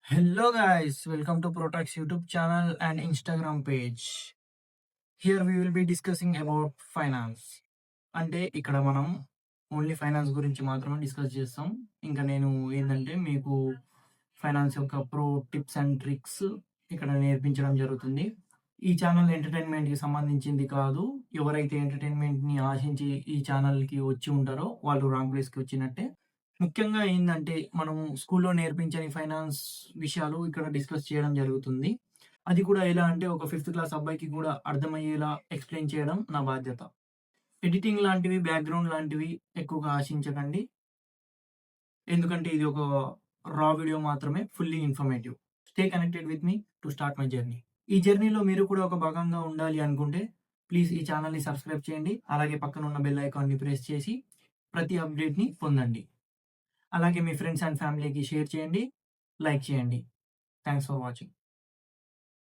Hello guys, welcome to Protax YouTube channel and Instagram page. Here we will be discussing about finance. అంటే ఇక్కడ మనం only finance గురించి మాత్రమే discuss చేస్తాం. ఇంకా నేను ఏందంటే మీకు ఫైనాన్స్ యొక్క ప్రో టిప్స్ అండ్ ట్రిక్స్ ఇక్కడ నేర్పించడం జరుగుతుంది. ఈ ఛానల్ ఎంటర్‌టైన్‌మెంట్‌కి సంబంధించింది కాదు. ఎవరైతే ఎంటర్‌టైన్‌మెంట్‌ని ఆశించి ఈ ఛానల్‌కి వచ్చి ఉంటారో వాళ్ళు రాంగ్ ప్లేస్‌కి వచ్చినట్టే. ముఖ్యంగా ఏందంటే, మనము స్కూల్‌లో నేర్పించని ఫైనాన్స్ విషయాలు ఇక్కడ డిస్కస్ చేయడం జరుగుతుంది. అది కూడా ఎలా అంటే, ఒక ఫిఫ్త్ క్లాస్ అబ్బాయికి కూడా అర్థమయ్యేలా ఎక్స్‌ప్లెయిన్ చేయడం నా బాధ్యత. ఎడిటింగ్ లాంటివి, బ్యాక్‌గ్రౌండ్ లాంటివి ఎక్కువగా ఆశించకండి. ఎందుకంటే, ఇది ఒక రా వీడియో మాత్రమే. Fully informative. Stay connected with me to start my journey. ఈ జర్నీలో మీరు కూడా ఒక భాగంగా ఉండాలి అనుకుంటే, ప్లీజ్ ఈ ఛానెల్‌ని సబ్స్క్రైబ్ చేయండి. అలాగే పక్కనున్న బెల్ ఐకాన్‌ని ప్రెస్ చేసి ప్రతి అప్‌డేట్‌ని పొందండి. అలాగే మీ ఫ్రెండ్స్ అండ్ ఫ్యామిలీకి షేర్ చేయండి, లైక్ చేయండి. Thanks for watching.